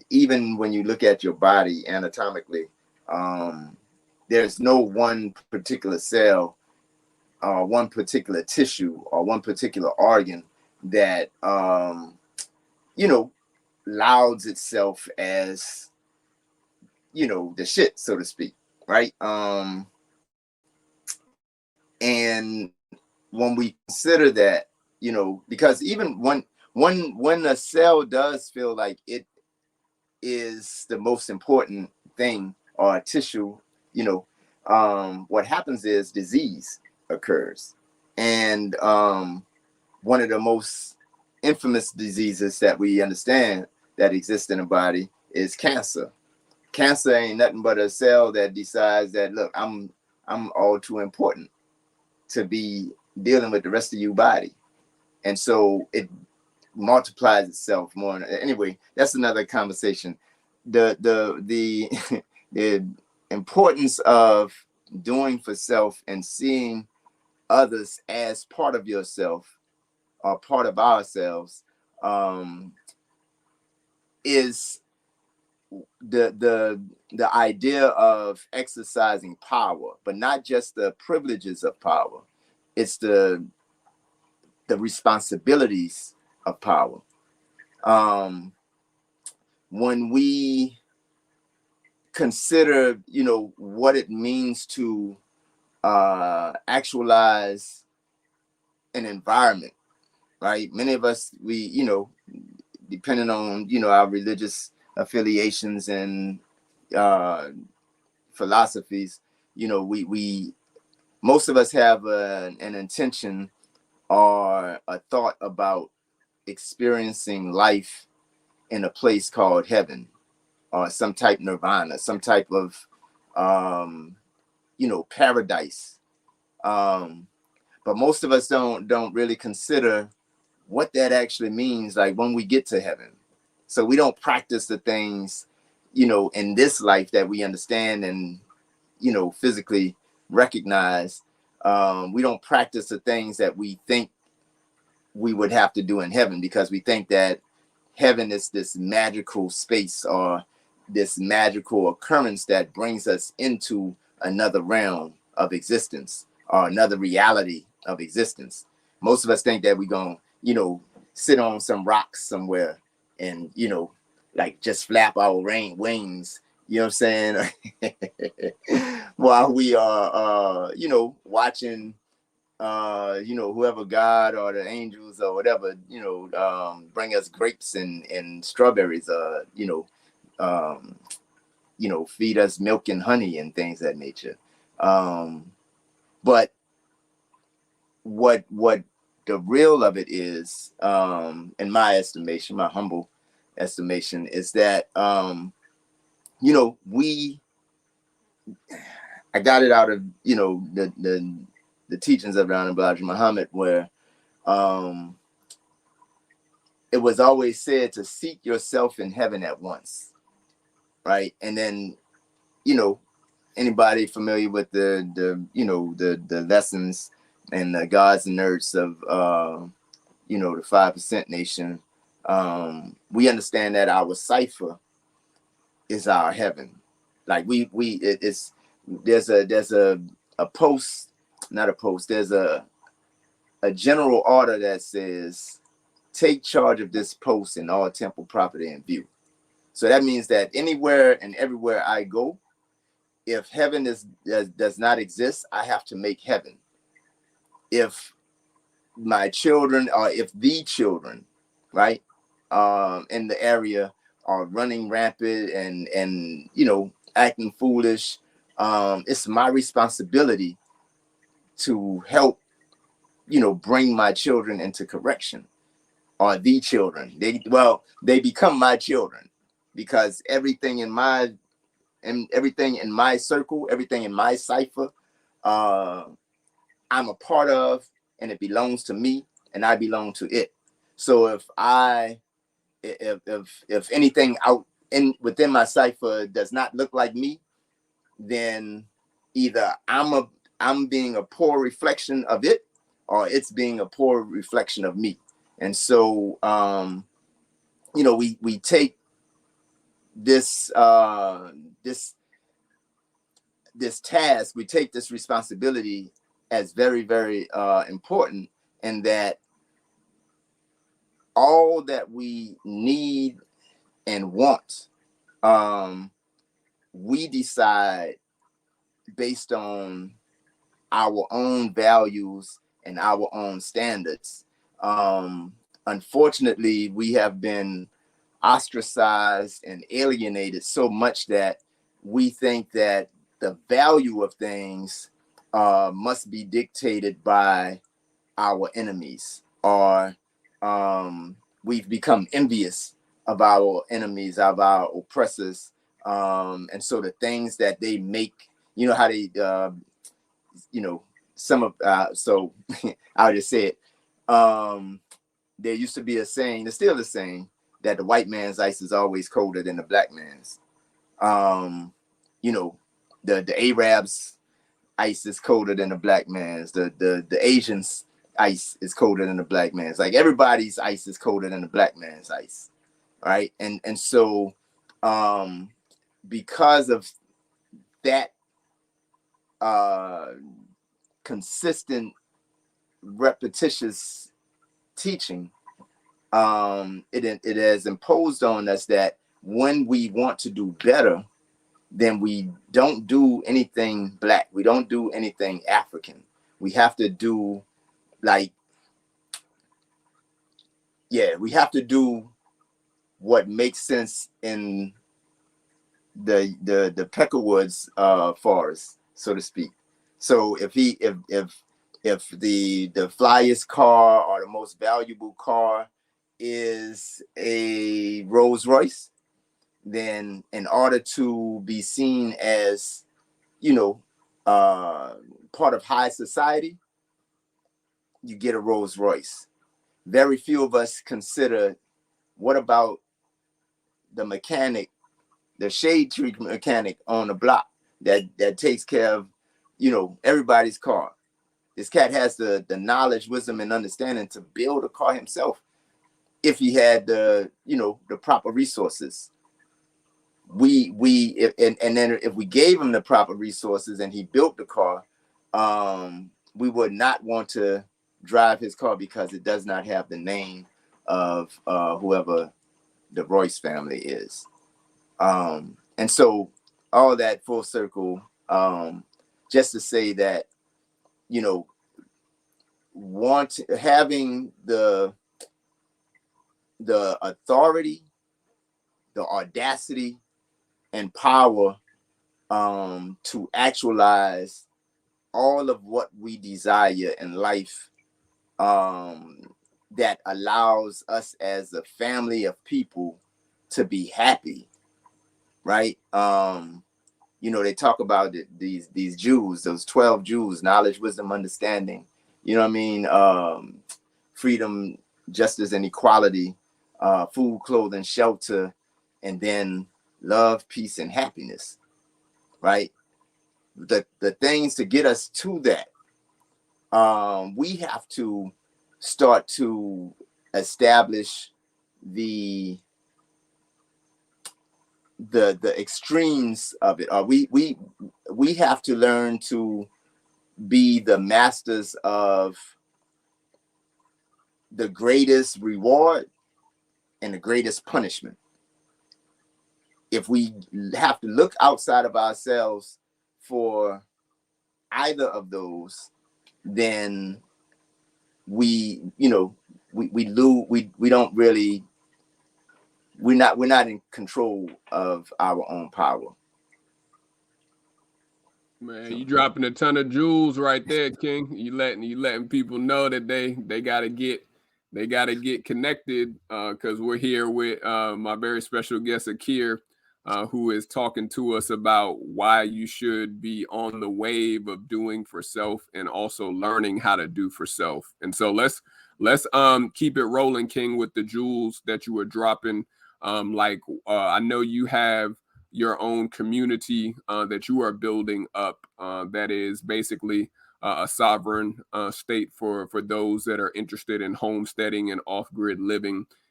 even when you look at your body anatomically, there's no one particular cell or one particular tissue or one particular organ that you know, louds itself as, you know, the shit, so to speak, right? And when we consider that, you know, because even when a cell does feel like it is the most important thing or a tissue, you know, what happens is disease occurs. And one of the most infamous diseases that we understand that exist in the body is cancer. Cancer ain't nothing but a cell that decides that, look, I'm all too important to be dealing with the rest of your body. And so it multiplies itself more. Anyway, that's another conversation. The the importance of doing for self and seeing others as part of yourself or part of ourselves is the idea of exercising power, but not just the privileges of power. It's the responsibilities of power. When we consider, you know, what it means to actualize an environment, right? Many of us, we, you know, depending on, you know, our religious affiliations and philosophies, you know, we most of us have an intention or a thought about experiencing life in a place called heaven or some type nirvana, some type of you know, paradise. But most of us don't really consider what that actually means, like when we get to heaven. So we don't practice the things, you know, in this life that we understand and, you know, physically recognize. We don't practice the things that we think we would have to do in heaven, because we think that heaven is this magical space or this magical occurrence that brings us into another realm of existence or another reality of existence. Most of us think that we're going to, you know, sit on some rocks somewhere and, you know, like just flap our wings, you know what I'm saying? While we are, you know, watching, you know, whoever God or the angels or whatever, you know, bring us grapes and strawberries, you know, feed us milk and honey and things of that nature. But what the real of it is, in my estimation, my humble estimation, is that, you know, I got it out of, you know, the teachings of Elijah Muhammad, where it was always said to seek yourself in heaven at once, right? And then, you know, anybody familiar with the you know, the lessons and the gods and nerds of you know, the 5% nation, we understand that our cipher is our heaven. Like there's a post, not a post, there's a general order that says, take charge of this post and all temple property in view. So that means that anywhere and everywhere I go, if heaven does not exist, I have to make heaven. If my children, or if the children, right, in the area are running rampant and you know, acting foolish, it's my responsibility to help, you know, bring my children into correction, or the children. They become my children, because everything in my circle, everything in my cipher, I'm a part of, and it belongs to me, and I belong to it. So if anything out within my cipher does not look like me, then either I'm being a poor reflection of it, or it's being a poor reflection of me. And so you know, we take this task, we take this responsibility as very, very important, and that all that we need and want, we decide based on our own values and our own standards. Unfortunately, we have been ostracized and alienated so much that we think that the value of things must be dictated by our enemies, or we've become envious of our enemies, of our oppressors. And so the things that they make, you know how they, some of, so I'll just say it. There used to be a saying, there's still a saying, that the white man's ice is always colder than the black man's. The Arabs' ice is colder than the black man's. The Asians' ice is colder than the black man's. Like, everybody's ice is colder than the black man's ice, right? And so because of that consistent, repetitious teaching, it has imposed on us that when we want to do better, then we don't do anything black. We don't do anything African. We have to do we have to do what makes sense in the Peckerwood's forest, so to speak. So if the flyest car or the most valuable car is a Rolls Royce, then in order to be seen as, part of high society, you get a Rolls Royce. Very few of us consider, what about the mechanic, the shade tree mechanic on the block that takes care of, everybody's car. This cat has the knowledge, wisdom, and understanding to build a car himself if he had the proper resources. And then if we gave him the proper resources and he built the car, we would not want to drive his car because it does not have the name of whoever the Royce family is. And so all that full circle, just to say that, having the authority, the audacity, and power to actualize all of what we desire in life, that allows us as a family of people to be happy, right? They talk about these Jewels, those 12 Jewels: knowledge, wisdom, understanding, freedom, justice, and equality, food, clothing, shelter, and then love, peace, and happiness, right? The things to get us to that, we have to start to establish the extremes of it. We have to learn to be the masters of the greatest reward and the greatest punishment. If we have to look outside of ourselves for either of those, then we're not in control of our own power. Man, you dropping a ton of jewels right there, King. You letting people know that they gotta get connected, because we're here with my very special guest Akir, who is talking to us about why you should be on the wave of doing for self and also learning how to do for self. And so let's keep it rolling, King, with the jewels that you were dropping. I know you have your own community that you are building up, that is basically a sovereign state for those that are interested in homesteading and off-grid living.